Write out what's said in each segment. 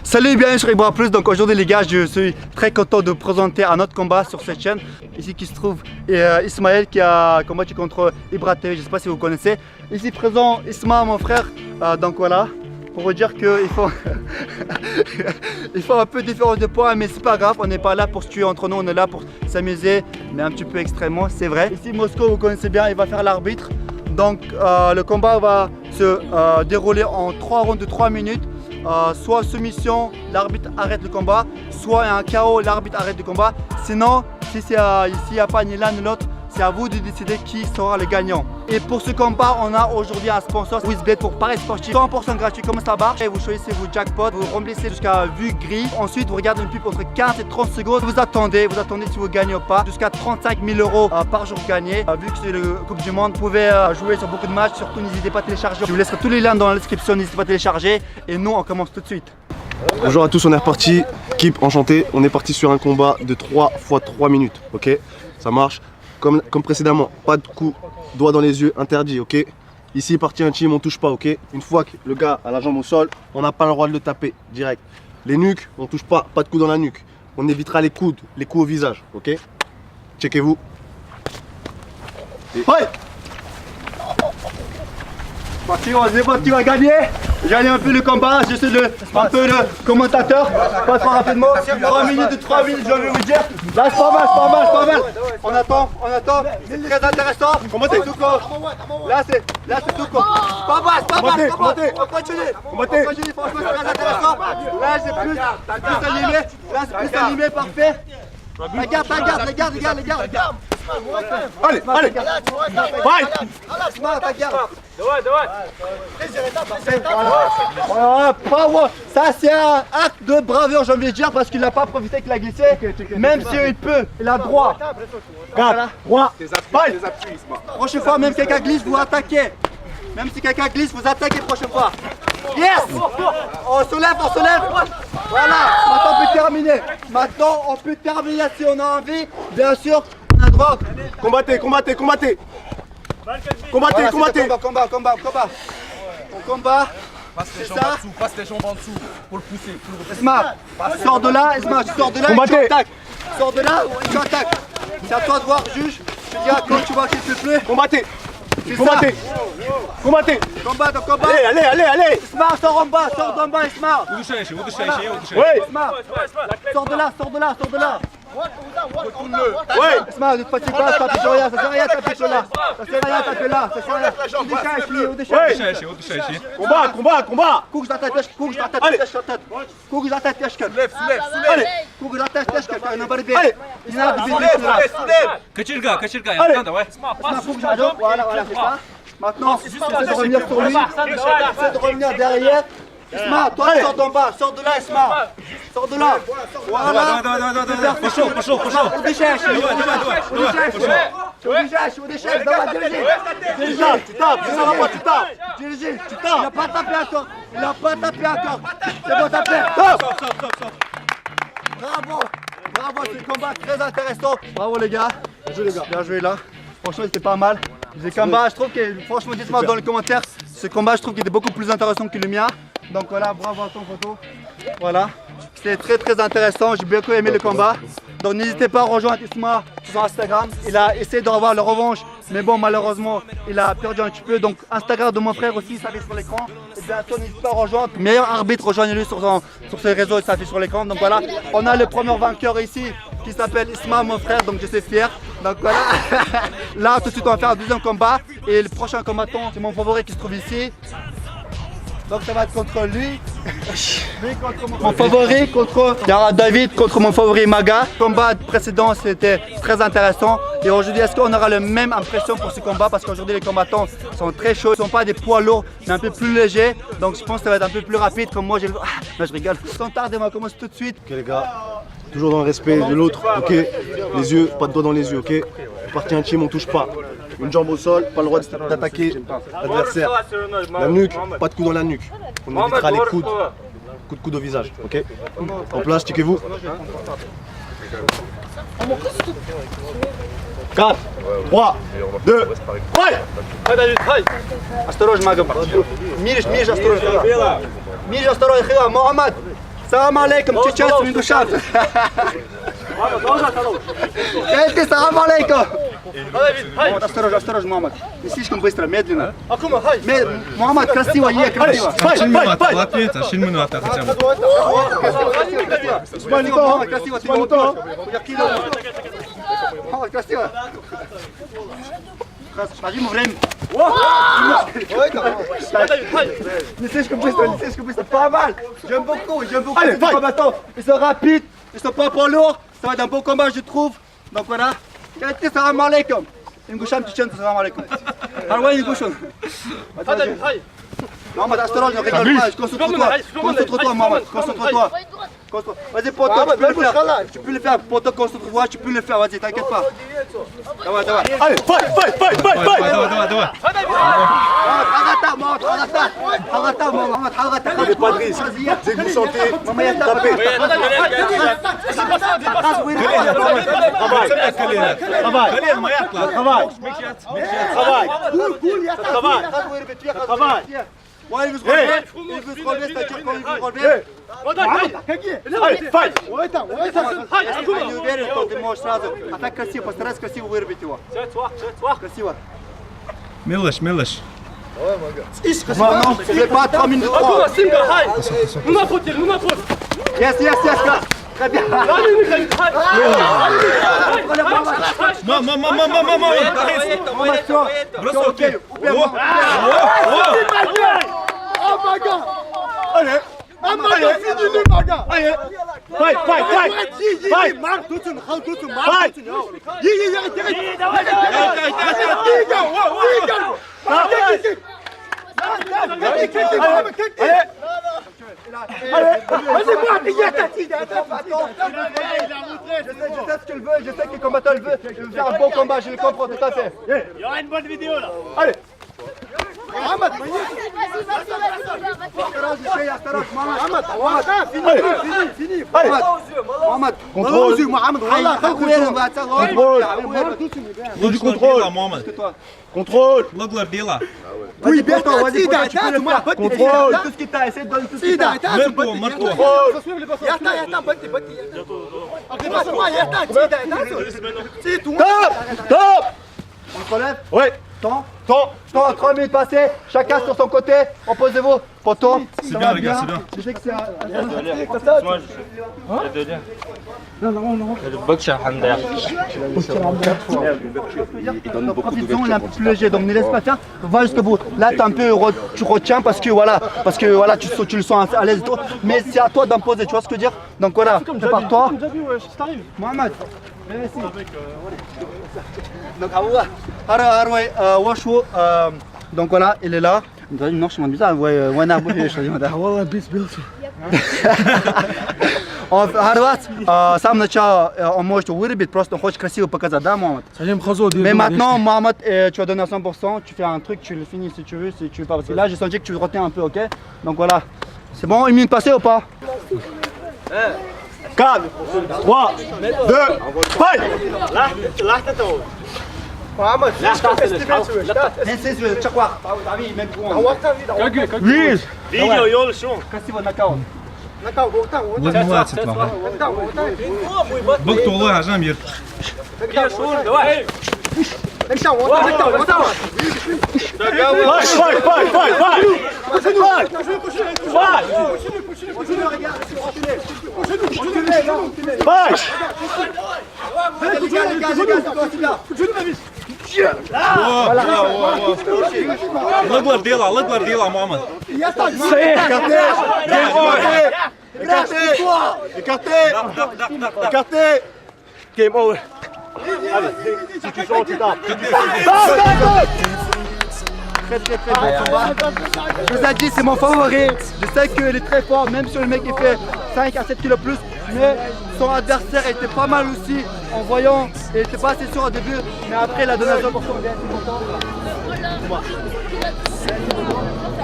Salut, bienvenue sur Ibra Plus. Donc aujourd'hui les gars, je suis très content de vous présenter un autre combat sur cette chaîne. Ici qui se trouve Ismaël qui a combattu contre Ibra TV, je ne sais pas si vous connaissez. Ici présent Isma, mon frère. Donc voilà, pour vous dire qu'il faut il faut un peu de différence de poids, mais c'est pas grave, on n'est pas là pour se tuer entre nous, on est là pour s'amuser, mais un petit peu extrêmement, c'est vrai. Ici Mosco, vous connaissez bien, il va faire l'arbitre. Donc le combat va se dérouler en 3 rounds de 3 minutes. Soit soumission, l'arbitre arrête le combat, soit un KO, l'arbitre arrête le combat. Sinon, si ici il n'y a pas ni l'un ni l'autre, c'est à vous de décider qui sera le gagnant. Et pour ce combat, on a aujourd'hui un sponsor, WizBet, pour paris sportif 100% gratuit. Comment ça marche? Vous choisissez vos jackpots, vous remplissez jusqu'à vue gris. Ensuite, vous regardez une pub entre 15 et 30 secondes. Vous attendez si vous gagnez ou pas. Jusqu'à 35 000 € par jour gagné. Vu que c'est le Coupe du Monde, vous pouvez jouer sur beaucoup de matchs. Surtout, n'hésitez pas à télécharger. Je vous laisserai tous les liens dans la description. N'hésitez pas à télécharger. Et nous, on commence tout de suite. Bonjour à tous, on est reparti. Kip, enchanté. On est parti sur un combat de 3 x 3 minutes. Ok, ça marche. Comme précédemment, pas de coup, doigt dans les yeux, interdit, ok. Ici, partie intime, on touche pas, ok. Une fois que le gars a la jambe au sol, on n'a pas le droit de le taper, direct. Les nuques, on touche pas, pas de coup dans la nuque. On évitera les coudes, les coups au visage, ok. Checkez-vous. Ouais. Parti, on est parti, on va gagner. J'ai gagné un peu le combat, je suis un peu le commentateur. Pas trop rapidement. 3 minutes de 3 minutes, je vais vous dire. Là, c'est pas mal. On attend. C'est très intéressant. Combattez. Tout corps. Là, c'est tout corps. Pas mal. On continue. Franchement, c'est très intéressant. Là, c'est plus animé. Parfait. Regarde. Allez. Ça c'est un acte de bravure, j'ai envie de dire, parce qu'il n'a pas profité qu'il a glissé. Même si il peut, il a droit. Droit. Prochaine fois, même quelqu'un glisse, vous attaquez. Même si quelqu'un glisse, vous attaquez prochaine fois. Yes! On se lève. Voilà, maintenant on peut terminer si on a envie. Bien sûr, on a droit. Combattez. Voilà, combat. On combat. Passe les jambes en dessous pour le pousser. Esma, sors de là, Combattez. et tu attaques. Sors de là et tu attaques. C'est à toi de voir, juge. Tu diras quand tu vois qu'il te plaît. Combattez. Allez. Esma, sors d'en bas, Esma. Esma, sors de là. Ouais. Esma, ne te fatigue pas, ça fait rien, ça sert à rien de taper là. Combat. Kuch za tête, Kuch za tête, na борьбе. Не надо бить. Кочерга, давай. Voilà, c'est ça. Maintenant, essaie de revenir sur lui, essaie de revenir derrière. Isma, toi sors d'en bas, sors de là Isma. Sors de là. Voilà. Пошел. Удешаешь, давай, держи. Tu tapes. Держи. Il n'a pas tapé encore. C'est bon, tapé. Bravo, c'est un combat très intéressant. Bravo les gars. Bien joué là. Franchement, c'était pas mal. Je trouve que, franchement, dites-moi dans les commentaires, ce combat, je trouve qu'il était beaucoup plus intéressant que le mien. Donc voilà, bravo à ton photo. Voilà, c'était très intéressant. J'ai beaucoup aimé le combat. Donc n'hésitez pas à rejoindre Isma sur Instagram. Il a essayé de revoir la revanche, mais bon, malheureusement, il a perdu un petit peu. Donc Instagram de mon frère aussi, ça s'affiche sur l'écran. Et bien sûr, n'hésitez pas à rejoindre. Meilleur arbitre, rejoignez-le sur ses réseaux, ça s'affiche sur l'écran. Donc voilà, on a le premier vainqueur ici qui s'appelle Isma, mon frère. Donc je suis fier. Donc voilà, là tout de suite on va faire un deuxième combat. Et le prochain combattant, c'est mon favori qui se trouve ici. Donc ça va être contre lui. Mon favori contre David, contre mon favori Maga. Le combat précédent c'était très intéressant. Et aujourd'hui, est-ce qu'on aura la même impression pour ce combat? Parce qu'aujourd'hui les combattants sont très chauds. Ils ne sont pas des poids lourds, mais un peu plus légers. Donc je pense que ça va être un peu plus rapide. Comme moi, je rigole. Sans tarder, on va commencer tout de suite. Ok les gars, toujours dans le respect de l'autre, ok. Les yeux, pas de doigts dans les yeux, ok. Partie intime, on touche pas. Une jambe au sol, pas le droit d'attaquer l'adversaire. La nuque, pas de coup dans la nuque. On évitera les coups de coude au visage, ok. En place, checkez-vous. 4, 3, 2, Осторожно, Магом. Мириш, осторожно. Мириш, осторожно, Моhammed. Salam alaikum, tchatch, min dusham. Кайте, салам алейкум. Осторожно, Мухаммад. Не слишком быстро, медленно. Мухаммад, красиво, красиво. Шин минута хотя бы. Мухаммад, красиво, ты Мухаммад, красиво. Дадим ему время. Не слишком быстро, pas mal. J'aime beaucoup. Ces combattants, ils sont rapides, ils sont pas lourds. Ça va être un bon combat, je trouve. Donc voilà. Kalité, salam alaikum. Ingoucham, tchatch, salam alaikum. Harway, Ingoucham. Mohamed, осторожно, rigole pas. Concentre-toi, Mohamed. Concentre-toi. Vas-y, Poto, tu peux le faire. Poto, concentre-toi, tu peux le faire. Vas-y, t'inquiète pas. Давай. Allez, fight. Давай. Prenez pas de risque. Dès que vous sentez, tapez. Ouais, il veut se relever, c'est-à-dire quand il veut se relever. Allez, fight. Если ты не уверен, то ты можешь сразу. А так красиво, постарайся красиво вырубить его. Красиво. Милыш. Non, c'est pas 3 minutes 3. Yes, classe. Très bien. Je sais ce qu'il veut, je sais que le combattant le veut. Il veut faire un bon combat, je le comprends tout à fait. Il y aura une bonne vidéo là. Allez. Mohamed, fini. Mohamed, Du contrôle, Mohamed. Contrôle. Loglar dela. Oui, bien toi, vas-y, tu peux le faire. Contrôle. Tout ce qui t'a, essaie de donner tout ce qui t'a. Mrtvo. Top. On se relève. Ouais. Temps, 3 minutes passées, chacun sur son côté, opposez-vous, poteau. C'est bien les gars, c'est bien. Je sais que c'est profitons, il est un peu plus léger, donc ne laisse pas faire, va jusqu'au bout. Là tu retiens parce que voilà, tu le sens à l'aise et tout, mais c'est à toi d'imposer, tu vois ce que je veux dire. Donc voilà, prépare-toi. Mohamed, viens ici. Donc Arway, Washu, donc voilà, il est là. Non, je m'en dis ça, ouais, в самом начале он может вырубить, просто он хочет красиво показать, да, Mohamed? Mais maintenant, Mohamed, tu vas donner à 100%, tu fais un truc, tu le finis si tu veux pas, parce que là j'ai senti que tu retiens un peu, ok? Donc voilà, c'est bon, une minute passée ou pas? 4, 3, 2, fight. Neyse, çakwa. Tabii, même pour Please. Video yol şu. красиво нокаут. Возмывается това. Бък толы ажам ер. Давай. Лыглар дела, Mohamed. Écarté. Game over. Allez, si tu sens, tu tapes. Très bon combat. Je vous ai dit, c'est mon favori. Je sais qu'il est très fort, même si le mec il fait 5 à 7 kilos plus. Mais son adversaire était pas mal aussi. En voyant, il était pas assez sûr au début. Mais après, il a donné à 100%. Bien,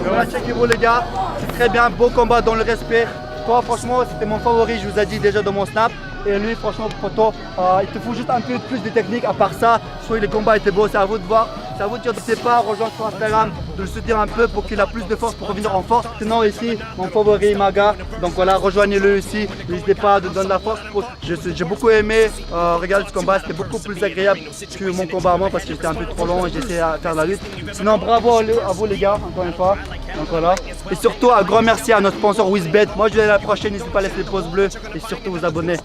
voilà, checkez-vous les gars. C'est très bien, beau combat dans le respect. Toi, franchement, c'était mon favori. Je vous ai dit déjà dans mon snap. Et lui, franchement, Poto, il te faut juste un peu plus de technique. À part ça, soit les combats étaient beaux, c'est à vous de voir. Ça vous dire, n'hésitez pas à rejoindre sur Instagram, de le soutenir un peu pour qu'il a plus de force pour revenir en force. Sinon ici, mon favori Maga, donc voilà, rejoignez-le ici. N'hésitez pas à donner la force. J'ai beaucoup aimé regarder ce combat, c'était beaucoup plus agréable que mon combat à moi parce que j'étais un peu trop long et j'essayais à faire la lutte. Sinon bravo à vous les gars, encore une fois. Donc voilà. Et surtout un grand merci à notre sponsor WizBet. Moi je vais à la prochaine, n'hésitez pas à laisser les pouces bleus et surtout vous abonner.